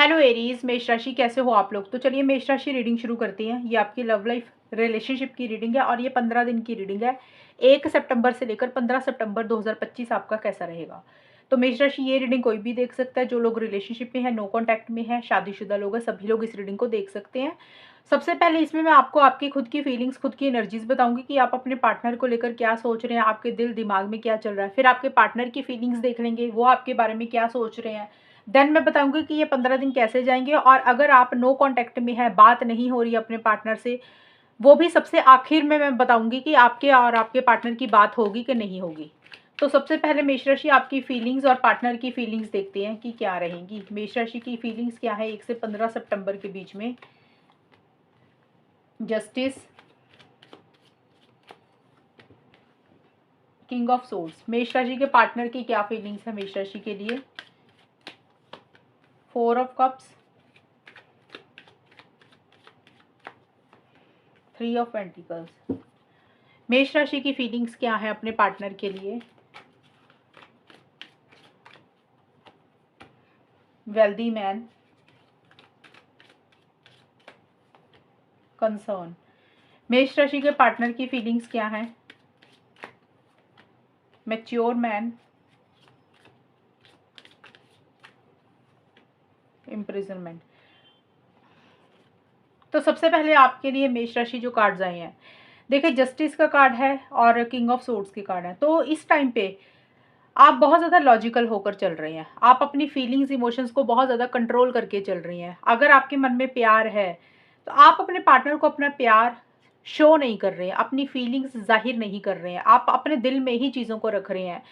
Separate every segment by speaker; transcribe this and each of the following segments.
Speaker 1: Hello Aries, मेष राशि कैसे हो आप लोग। तो चलिए मेष राशि रीडिंग शुरू करते हैं। ये आपकी लव लाइफ रिलेशनशिप की रीडिंग है और ये 15 दिन की रीडिंग है। 1 सितंबर से लेकर 15 सितंबर 2025 आपका कैसा रहेगा। तो मेष राशि ये रीडिंग कोई भी देख सकता है। जो लोग रिलेशनशिप में है, नो कॉन्टैक्ट में है, शादीशुदा लोग हैं, सभी लोग इस रीडिंग को देख सकते हैं। सबसे पहले इसमें मैं आपको आपकी खुद की फीलिंग्स, खुद की एनर्जीज बताऊंगी कि आप अपने पार्टनर को लेकर क्या सोच रहे हैं, आपके दिल दिमाग में क्या चल रहा है। फिर आपके पार्टनर की फीलिंग्स देख लेंगे, वो आपके बारे में क्या सोच रहे हैं। देन मैं बताऊंगी कि ये 15 दिन कैसे जाएंगे। और अगर आप नो कांटेक्ट में है, बात नहीं हो रही है अपने पार्टनर से, वो भी सबसे आखिर में मैं बताऊंगी कि आपके और आपके पार्टनर की बात होगी कि नहीं होगी। तो सबसे पहले मेष राशि आपकी फीलिंग्स और पार्टनर की फीलिंग्स देखते हैं कि क्या रहेंगी। मेष राशि की फीलिंग्स क्या है 1 से 15 सितंबर के बीच में। Justice, king of source. मेष राशि के पार्टनर की क्या फीलिंग्स है मेष राशि के लिए। 4 ऑफ कप्स, 3 ऑफ पेंटिकल्स। मेष राशि की फीलिंग्स क्या है अपने पार्टनर के लिए। Wealthy man, concern. मेष राशि के पार्टनर की फीलिंग्स क्या है। Mature man, imprisonment. तो सबसे पहले आपके लिए मेष राशि जो कार्ड्स आए हैं, देखिए जस्टिस का कार्ड है और किंग ऑफ सोर्ड्स के कार्ड है। तो इस टाइम पे आप बहुत ज़्यादा लॉजिकल होकर चल रहे हैं। आप अपनी फीलिंग्स इमोशंस को बहुत ज़्यादा कंट्रोल करके चल रही हैं। अगर आपके मन में प्यार है तो आप अपने पार्टनर को अपना प्यार शो नहीं कर रहे हैं, अपनी फीलिंग्स जाहिर नहीं कर रहे हैं, आप अपने दिल में ही चीज़ों को रख रहे हैं।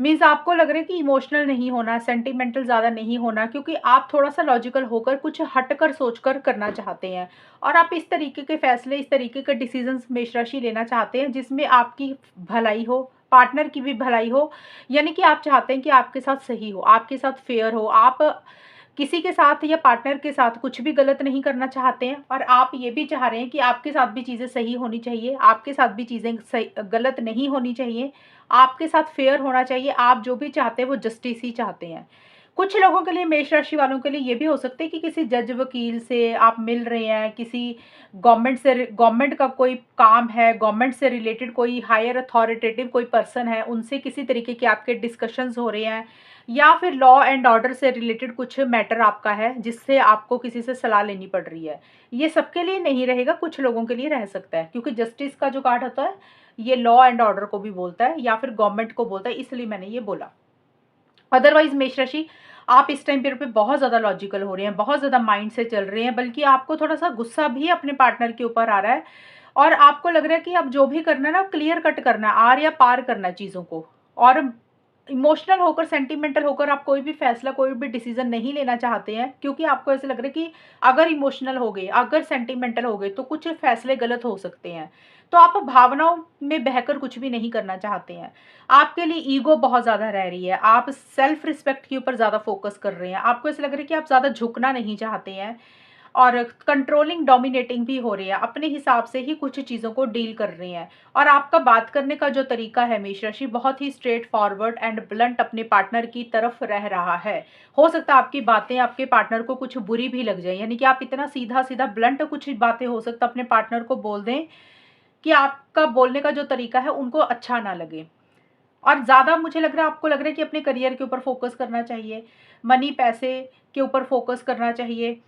Speaker 1: मीन्स आपको लग रहा है कि इमोशनल नहीं होना, सेंटिमेंटल ज़्यादा नहीं होना, क्योंकि आप थोड़ा सा लॉजिकल होकर कुछ हटकर सोचकर करना चाहते हैं। और आप इस तरीके के फैसले, इस तरीके के डिसीजंस मेष राशि लेना चाहते हैं जिसमें आपकी भलाई हो, पार्टनर की भी भलाई हो। यानी कि आप चाहते हैं कि आपके साथ सही हो, आपके साथ फेयर हो। आप किसी के साथ या पार्टनर के साथ कुछ भी गलत नहीं करना चाहते हैं और आप ये भी चाह रहे हैं कि आपके साथ भी चीज़ें सही होनी चाहिए, आपके साथ भी चीज़ें सही गलत नहीं होनी चाहिए, आपके साथ फेयर होना चाहिए। आप जो भी चाहते हैं वो जस्टिस ही चाहते हैं। कुछ लोगों के लिए, मेष राशि वालों के लिए ये भी हो सकता है कि किसी जज वकील से आप मिल रहे हैं, किसी गवर्नमेंट से, गवर्नमेंट का कोई काम है, गवर्नमेंट से रिलेटेड कोई हायर अथॉरिटेटिव कोई पर्सन है, उनसे किसी तरीके के आपके डिस्कशंस हो रहे हैं। या फिर लॉ एंड ऑर्डर से रिलेटेड कुछ मैटर आपका है जिससे आपको किसी से सलाह लेनी पड़ रही है। ये सबके लिए नहीं रहेगा, कुछ लोगों के लिए रह सकता है, क्योंकि जस्टिस का जो कार्ड होता है ये लॉ एंड ऑर्डर को भी बोलता है या फिर गवर्नमेंट को बोलता है, इसलिए मैंने ये बोला। अदरवाइज मेष राशि आप इस टाइम पीरियड पे बहुत ज़्यादा लॉजिकल हो रहे हैं, बहुत ज़्यादा माइंड से चल रहे हैं, बल्कि आपको थोड़ा सा गुस्सा भी अपने पार्टनर के ऊपर आ रहा है। और आपको लग रहा है कि अब जो भी करना है ना, क्लियर कट करना है, आर या पार करना है चीज़ों को। और इमोशनल होकर, सेंटिमेंटल होकर आप कोई भी फैसला, कोई भी डिसीजन नहीं लेना चाहते हैं, क्योंकि आपको ऐसे लग रहा है कि अगर इमोशनल हो गए, अगर सेंटिमेंटल हो गए तो कुछ फैसले गलत हो सकते हैं। तो आप भावनाओं में बहकर कुछ भी नहीं करना चाहते हैं। आपके लिए ईगो बहुत ज़्यादा रह रही है, आप सेल्फ रिस्पेक्ट के ऊपर ज़्यादा फोकस कर रहे हैं। आपको ऐसा लग रहा है कि आप ज़्यादा झुकना नहीं चाहते हैं और कंट्रोलिंग, डोमिनेटिंग भी हो रही है, अपने हिसाब से ही कुछ चीज़ों को डील कर रही हैं। और आपका बात करने का जो तरीका है मेष राशि, बहुत ही स्ट्रेट फॉरवर्ड एंड ब्लंट अपने पार्टनर की तरफ रह रहा है। हो सकता है आपकी बातें आपके पार्टनर को कुछ बुरी भी लग जाए, यानी कि आप इतना सीधा सीधा ब्लंट कुछ बातें हो सकता है अपने पार्टनर को बोल दें कि आपका बोलने का जो तरीका है उनको अच्छा ना लगे। और ज़्यादा मुझे लग रहा है, आपको लग रहा है कि अपने करियर के ऊपर फोकस करना चाहिए, मनी पैसे के ऊपर फोकस करना चाहिए,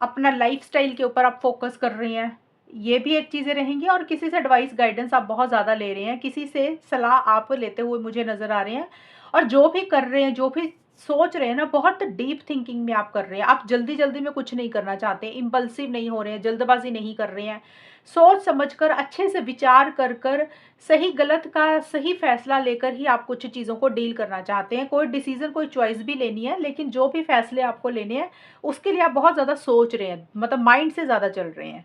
Speaker 1: अपना लाइफस्टाइल के ऊपर आप फोकस कर रहे हैं। ये भी एक चीज़ें रहेंगी। और किसी से एडवाइस, गाइडेंस आप बहुत ज़्यादा ले रहे हैं, किसी से सलाह आप लेते हुए मुझे नज़र आ रहे हैं। और जो भी कर रहे हैं, जो भी सोच रहे हैं ना, बहुत डीप थिंकिंग में आप कर रहे हैं। आप जल्दी जल्दी में कुछ नहीं करना चाहते, इम्पल्सिव नहीं हो रहे हैं, जल्दबाजी नहीं कर रहे हैं। सोच समझकर, अच्छे से विचार कर कर, सही गलत का सही फैसला लेकर ही आप कुछ चीज़ों को डील करना चाहते हैं। कोई डिसीजन, कोई चॉइस भी लेनी है, लेकिन जो भी फैसले आपको लेने हैं उसके लिए आप बहुत ज़्यादा सोच रहे हैं, मतलब माइंड से ज़्यादा चल रहे हैं।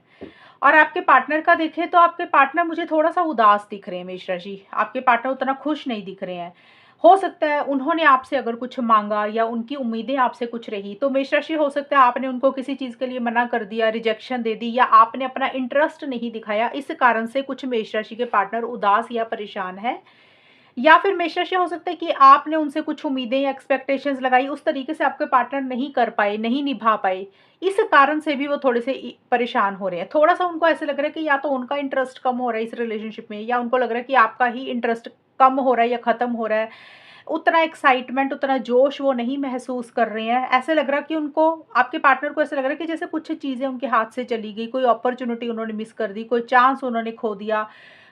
Speaker 1: और आपके पार्टनर का देखें तो आपके पार्टनर मुझे थोड़ा सा उदास दिख रहे हैं मेष राशि। आपके पार्टनर उतना खुश नहीं दिख रहे हैं। हो सकता है उन्होंने आपसे अगर कुछ मांगा या उनकी उम्मीदें आपसे कुछ रही, तो मेष राशि हो सकता है आपने उनको किसी चीज़ के लिए मना कर दिया, रिजेक्शन दे दी, या आपने अपना इंटरेस्ट नहीं दिखाया। इस कारण से कुछ मेष राशि के पार्टनर उदास या परेशान है। या फिर मेष राशि हो सकता है कि आपने उनसे कुछ उम्मीदें या एक्सपेक्टेशंस लगाई, उस तरीके से आपके पार्टनर नहीं कर पाए, नहीं निभा पाए। इस कारण से भी वो थोड़े से परेशान हो रहे हैं। थोड़ा-सा उनको ऐसा लग रहा है कि या तो उनका इंटरेस्ट कम हो रहा है इस रिलेशनशिप में, या उनको लग रहा है कि आपका ही इंटरेस्ट कम हो रहा है या खत्म हो रहा है। उतना एक्साइटमेंट, उतना जोश वो नहीं महसूस कर रहे हैं। ऐसे लग रहा है कि उनको, आपके पार्टनर को ऐसा लग रहा है कि जैसे कुछ चीज़ें उनके हाथ से चली गई, कोई अपॉर्च्युनिटी उन्होंने मिस कर दी, कोई चांस उन्होंने खो दिया।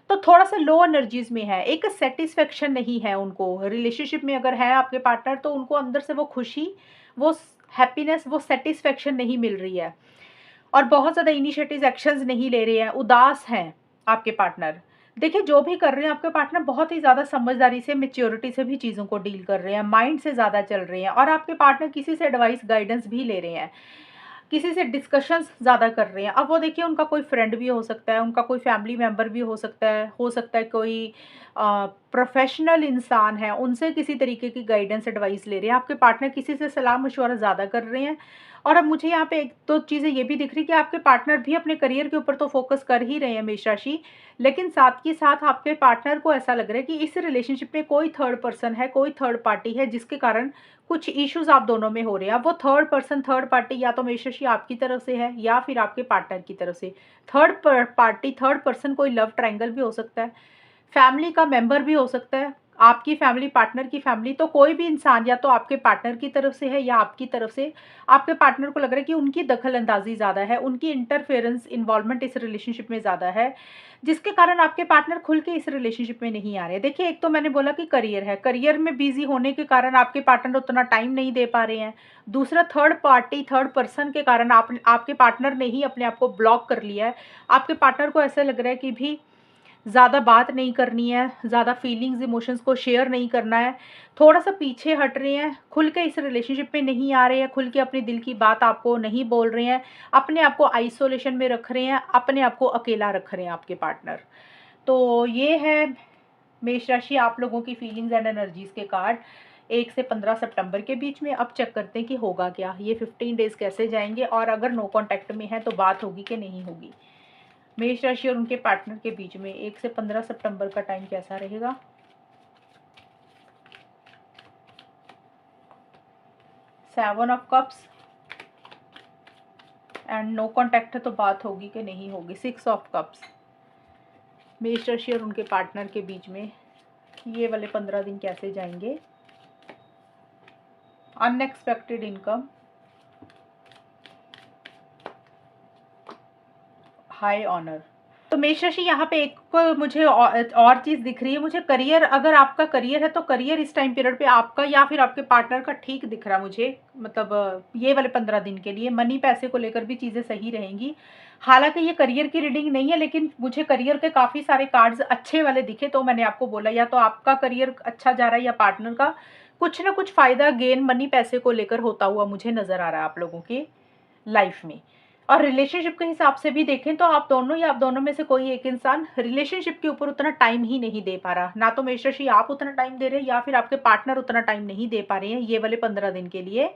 Speaker 1: तो थोड़ा-सा लो एनर्जीज़ में है, एक सैटिस्फैक्शन नहीं है उनको। रिलेशनशिप में अगर है आपके पार्टनर, तो उनको अंदर से वो खुशी, वो हैप्पीनेस, वो सैटिस्फैक्शन नहीं मिल रही है। और बहुत ज़्यादा इनिशिएटिव्स, एक्शंस नहीं ले रहे हैं, उदास हैं आपके पार्टनर। देखिए, जो भी कर रहे हैं आपके पार्टनर, बहुत ही ज़्यादा समझदारी से, मैच्योरिटी से भी चीज़ों को डील कर रहे हैं, माइंड से ज़्यादा चल रहे हैं, और आपके पार्टनर किसी से एडवाइस, गाइडेंस भी ले रहे हैं। किसी से डिस्कशंस ज़्यादा कर रहे हैं। अब वो देखिए, उनका कोई फ्रेंड भी हो सकता है, उनका कोई फैमिली मेंबर भी हो सकता है कोई प्रोफ़ेशनल इंसान है, उनसे किसी तरीके की गाइडेंस, एडवाइस ले रहे हैं। आपके पार्टनर किसी से सलाह-मशवरा ज़्यादा कर रहे हैं। और अब मुझे यहाँ पे 1-2 चीज़ें ये भी दिख रही कि आपके पार्टनर भी अपने करियर के ऊपर तो फ़ोकस कर ही रहे हैं मेष राशि, लेकिन साथ के साथ आपके पार्टनर को ऐसा लग रहा है कि इस रिलेशनशिप में कोई थर्ड पर्सन है, कोई थर्ड पार्टी है, जिसके कारण कुछ इश्यूज़ आप दोनों में हो रहे हैं। अब वो थर्ड पर्सन, थर्ड पार्टी या तो मेष राशि आपकी तरफ से है, या फिर आपके पार्टनर की तरफ से। पार्टी, थर्ड पर्सन कोई लव ट्रायंगल भी हो सकता है, फैमिली का मेंबर भी हो सकता है, आपकी फैमिली, पार्टनर की फैमिली। तो कोई भी इंसान या तो आपके पार्टनर की तरफ से है या आपकी तरफ से। आपके पार्टनर को लग रहा है कि उनकी दखल-अंदाज़ी ज़्यादा है, उनकी इंटरफेरेंस, इन्वॉल्वमेंट इस रिलेशनशिप में ज़्यादा है, जिसके कारण आपके पार्टनर खुल के इस रिलेशनशिप में नहीं आ रहे हैं। देखिए, एक तो मैंने बोला कि करियर है, करियर में बिज़ी होने के कारण आपके पार्टनर उतना टाइम नहीं दे पा रहे हैं। दूसरा, थर्ड पार्टी, थर्ड पर्सन के कारण आपके पार्टनर ने ही अपने आप को ब्लॉक कर लिया है। आपके पार्टनर को ऐसा लग रहा है कि भी ज़्यादा बात नहीं करनी है, ज़्यादा फीलिंग्स, इमोशंस को शेयर नहीं करना है, थोड़ा-सा पीछे हट रहे हैं, खुल के इस रिलेशनशिप में नहीं आ रहे हैं, खुल के अपने दिल की बात आपको नहीं बोल रहे हैं, अपने आप को आइसोलेशन में रख रहे हैं, अपने आप को अकेला रख रहे हैं आपके पार्टनर। तो ये है मेष राशि, आप लोगों की फीलिंग्स एंड एनर्जीज़ के कार्ड 1 से 15 सितंबर के बीच में। अब चेक करते हैं कि होगा क्या, ये 15 डेज़ कैसे जाएँगे, और अगर नो कॉन्टैक्ट में है तो बात होगी कि नहीं होगी। मेष राशि और उनके पार्टनर के बीच में 1 से 15 सितंबर का टाइम कैसा रहेगा? 7 of cups and no contact है तो बात होगी कि नहीं होगी। 6 ऑफ कप्स। मेष राशि और उनके पार्टनर के बीच में ये वाले 15 दिन कैसे जाएंगे? Unexpected income, high honour. तो मेष राशि, यहाँ पे एक मुझे और चीज़ दिख रही है। मुझे करियर, अगर आपका करियर है तो करियर इस टाइम पीरियड पे आपका या फिर आपके पार्टनर का ठीक दिख रहा है मुझे। मतलब ये वाले 15 दिन के लिए मनी, पैसे को लेकर भी चीज़ें सही रहेंगी। हालांकि ये करियर की रीडिंग नहीं है, लेकिन मुझे करियर के काफ़ी सारे कार्ड्स अच्छे वाले दिखे, तो मैंने आपको बोला, या तो आपका करियर अच्छा जा रहा है या पार्टनर का। कुछ ना कुछ फ़ायदा, गेन, मनी, पैसे को लेकर होता हुआ मुझे नज़र आ रहा है आप लोगों की लाइफ में। और रिलेशनशिप के हिसाब से भी देखें तो आप दोनों, या आप दोनों में से कोई एक इंसान रिलेशनशिप के ऊपर उतना टाइम ही नहीं दे पा रहा। ना तो मेष राशि आप उतना टाइम दे रहे हैं, या फिर आपके पार्टनर उतना टाइम नहीं दे पा रहे हैं ये वाले 15 दिन के लिए।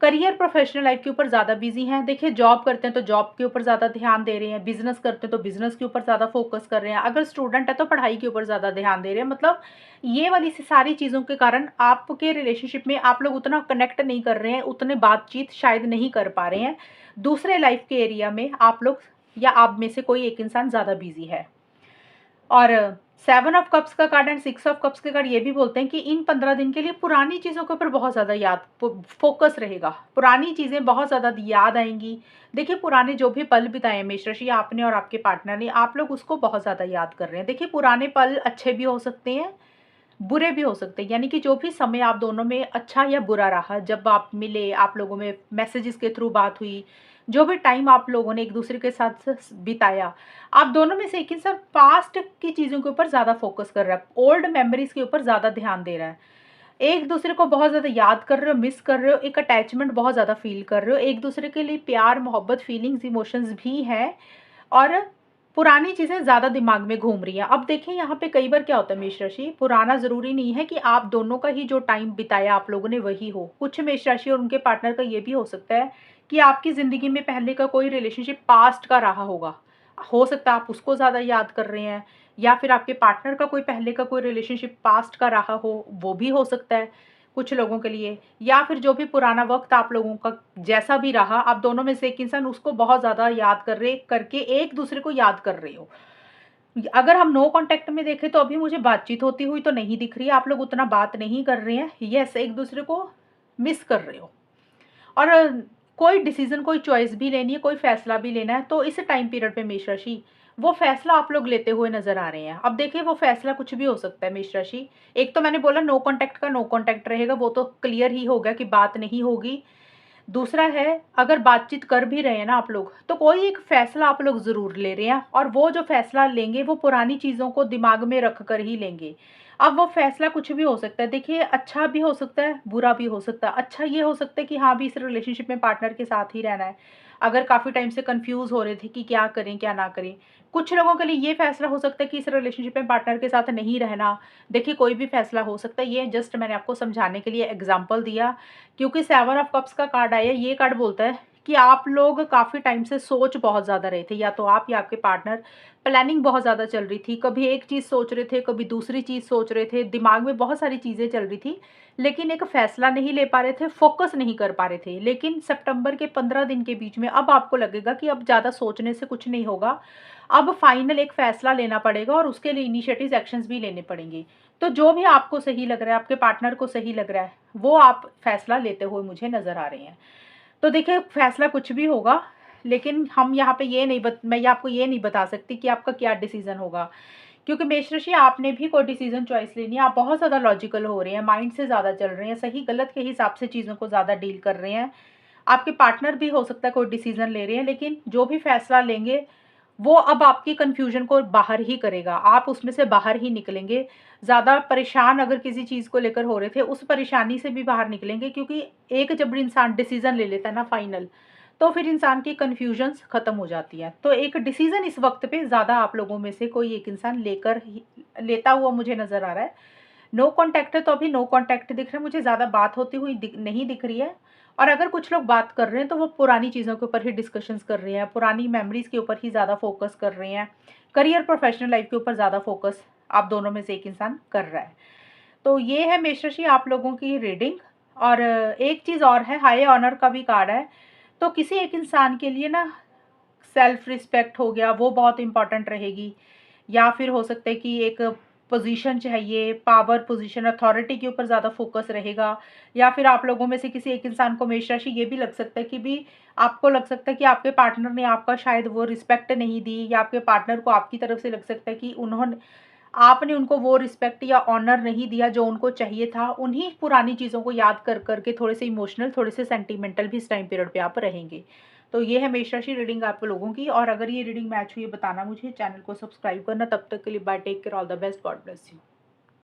Speaker 1: करियर, प्रोफेशनल लाइफ के ऊपर ज़्यादा बिजी हैं। देखिए, जॉब करते हैं तो जॉब के ऊपर ज़्यादा ध्यान दे रहे हैं, बिजनेस करते हैं तो बिजनेस के ऊपर ज़्यादा फोकस कर रहे हैं, अगर स्टूडेंट है तो पढ़ाई के ऊपर ज़्यादा ध्यान दे रहे हैं। मतलब ये वाली सारी चीज़ों के कारण आपके रिलेशनशिप में आप लोग उतना कनेक्ट नहीं कर रहे हैं, उतने बातचीत शायद नहीं कर पा रहे हैं। दूसरे लाइफ के एरिया में आप लोग, या आप में से कोई एक इंसान ज़्यादा बिजी है। और 7 ऑफ कप्स का कार्ड एंड 6 ऑफ कप्स के कार्ड ये भी बोलते हैं कि इन 15 दिन के लिए पुरानी चीज़ों के ऊपर बहुत ज़्यादा फोकस रहेगा। पुरानी चीज़ें बहुत ज़्यादा याद आएंगी। देखिए, पुराने जो भी पल बिताए हैं मेष राशि आपने और आपके पार्टनर ने, आप लोग उसको बहुत ज़्यादा याद कर रहे हैं। देखिए, पुराने पल अच्छे भी हो सकते हैं, बुरे भी हो सकते हैं। यानी कि जो भी समय आप दोनों में अच्छा या बुरा रहा, जब आप मिले, आप लोगों में मैसेजेस के थ्रू बात हुई, जो भी टाइम आप लोगों ने एक दूसरे के साथ बिताया, आप दोनों में से एक इंसान पास्ट की चीज़ों के ऊपर ज़्यादा फोकस कर रहा है, ओल्ड मेमोरीज के ऊपर ज़्यादा ध्यान दे रहा है, एक दूसरे को बहुत ज़्यादा याद कर रहे हो, मिस कर रहे हो, एक अटैचमेंट बहुत ज़्यादा फील कर रहे हो, एक दूसरे के लिए प्यार, मोहब्बत, फीलिंग्स, इमोशंस भी हैं, और पुरानी चीज़ें ज़्यादा दिमाग में घूम रही हैं। अब देखिए, यहाँ पे कई बार क्या होता है मेष राशि, पुराना ज़रूरी नहीं है कि आप दोनों का ही जो टाइम बिताया आप लोगों ने वही हो। कुछ मेष राशि और उनके पार्टनर का ये भी हो सकता है कि आपकी ज़िंदगी में पहले का कोई रिलेशनशिप पास्ट का रहा होगा। हो सकता है आप उसको ज़्यादा याद कर रहे हैं, या फिर आपके पार्टनर का कोई पहले का कोई रिलेशनशिप पास्ट का रहा हो, वो भी हो सकता है कुछ लोगों के लिए। या फिर जो भी पुराना वक़्त आप लोगों का जैसा भी रहा, आप दोनों में से एक इंसान उसको बहुत ज़्यादा याद करके एक-दूसरे को याद कर रहे हो। अगर हम नो कॉन्टैक्ट में देखें तो अभी मुझे बातचीत होती हुई तो नहीं दिख रही है, आप लोग उतना बात नहीं कर रहे हैं। येस, एक-दूसरे को मिस कर रहे हो। और कोई डिसीज़न, कोई चॉइस भी लेनी है, कोई फ़ैसला भी लेना है, तो इस टाइम पीरियड पे मेष राशि, वो फ़ैसला आप लोग लेते हुए नज़र आ रहे हैं। अब देखिए, वो फ़ैसला कुछ भी हो सकता है मेष राशि। एक तो मैंने बोला नो कॉन्टैक्ट का नो कॉन्टैक्ट रहेगा, वो तो क्लियर ही हो गया कि बात नहीं होगी। दूसरा है, अगर बातचीत कर भी रहे हैं ना आप लोग, तो कोई एक फ़ैसला आप लोग ज़रूर ले रहे हैं, और वो जो फ़ैसला लेंगे वो पुरानी चीज़ों को दिमाग में रख कर ही लेंगे। अब वो फ़ैसला कुछ भी हो सकता है। देखिए, अच्छा भी हो सकता है, बुरा भी हो सकता है। अच्छा ये हो सकता है कि हाँ, अभी इस रिलेशनशिप में पार्टनर के साथ ही रहना है। अगर काफ़ी टाइम से कन्फ्यूज़ हो रहे थे कि क्या करें, क्या ना करें। कुछ लोगों के लिए ये फ़ैसला हो सकता है कि इस रिलेशनशिप में पार्टनर के साथ नहीं रहना। देखिए, कोई भी फ़ैसला हो सकता है, ये जस्ट मैंने आपको समझाने के लिए एग्ज़ाम्पल दिया। क्योंकि 7 ऑफ कप्स का कार्ड आया, ये कार्ड बोलता है कि आप लोग काफ़ी टाइम से सोच बहुत ज़्यादा रहे थे, या तो आप या आपके पार्टनर। प्लानिंग बहुत ज़्यादा चल रही थी, कभी एक चीज़ सोच रहे थे, कभी दूसरी चीज़ सोच रहे थे, दिमाग में बहुत सारी चीज़ें चल रही थी, लेकिन एक फ़ैसला नहीं ले पा रहे थे, फ़ोकस नहीं कर पा रहे थे। लेकिन सितंबर के 15 दिन के बीच में अब आपको लगेगा कि अब ज़्यादा सोचने से कुछ नहीं होगा, अब फाइनल एक फ़ैसला लेना पड़ेगा और उसके लिए इनिशिएटिव्स, एक्शंस भी लेने पड़ेंगे। तो जो भी आपको सही लग रहा है, आपके पार्टनर को सही लग रहा है, वो आप फ़ैसला लेते हुए मुझे नज़र आ रहे हैं। तो देखिए, फ़ैसला कुछ भी होगा, लेकिन हम यहाँ पे ये नहीं बत मैं ये आपको ये नहीं बता सकती कि आपका क्या डिसीज़न होगा। क्योंकि मेष राशि, आपने भी कोई डिसीज़न चॉइस लेनी है, आप बहुत ज़्यादा लॉजिकल हो रहे हैं, माइंड से ज़्यादा चल रहे हैं, सही-गलत के हिसाब से चीज़ों को ज़्यादा डील कर रहे हैं। आपके पार्टनर भी हो सकता है कोई डिसीज़न ले रहे हैं, लेकिन जो भी फ़ैसला लेंगे, वो अब आपकी कन्फ्यूज़न को बाहर ही करेगा, आप उसमें से बाहर ही निकलेंगे। ज़्यादा परेशान अगर किसी चीज़ को लेकर हो रहे थे, उस परेशानी से भी बाहर निकलेंगे, क्योंकि एक जब इंसान डिसीज़न ले लेता है ना फाइनल, तो फिर इंसान की कन्फ्यूज़न्स ख़त्म हो जाती है। तो एक डिसीज़न इस वक़्त पे ज़्यादा आप लोगों में से कोई एक इंसान लेता हुआ मुझे नज़र आ रहा है। नो कॉन्टैक्ट है तो अभी नो कॉन्टैक्ट दिख रहा है, मुझे ज़्यादा बात होती हुई नहीं दिख रही है। और अगर कुछ लोग बात कर रहे हैं तो वो पुरानी चीज़ों के ऊपर ही डिस्कशंस कर रहे हैं, पुरानी मेमोरीज़ के ऊपर ही ज़्यादा फ़ोकस कर रहे हैं। करियर, प्रोफ़ेशनल लाइफ़ के ऊपर ज़्यादा फ़ोकस आप दोनों में से एक इंसान कर रहा है। तो ये है मेष राशि, आप लोगों की रीडिंग। और एक चीज़ और है, हाई ऑनर का भी कार्ड है। तो किसी एक इंसान के लिए ना, सेल्फ रिस्पेक्ट हो गया, वो बहुत इम्पोर्टेंट रहेगी। या फिर हो सकता है कि एक पोजीशन चाहिए, पावर पोजीशन, अथॉरिटी के ऊपर ज़्यादा फोकस रहेगा। या फिर आप लोगों में से किसी एक इंसान को मेष राशि, ये भी लग सकता है कि भी आपको लग सकता है कि आपके पार्टनर ने आपका शायद वो रिस्पेक्ट नहीं दी, या आपके पार्टनर को आपकी तरफ से लग सकता है कि उन्होंने आपने उनको वो रिस्पेक्ट या ऑनर नहीं दिया जो उनको चाहिए था। उन्हीं पुरानी चीज़ों को याद कर के थोड़े से इमोशनल, थोड़े से सेंटिमेंटल भी इस टाइम पीरियड पे आप रहेंगे। तो ये है मेष राशि रीडिंग आप लोगों की। और अगर ये रीडिंग मैच हुई है, बताना मुझे, चैनल को सब्सक्राइब करना। तब तक के लिए bye, take care, all the best, God bless you.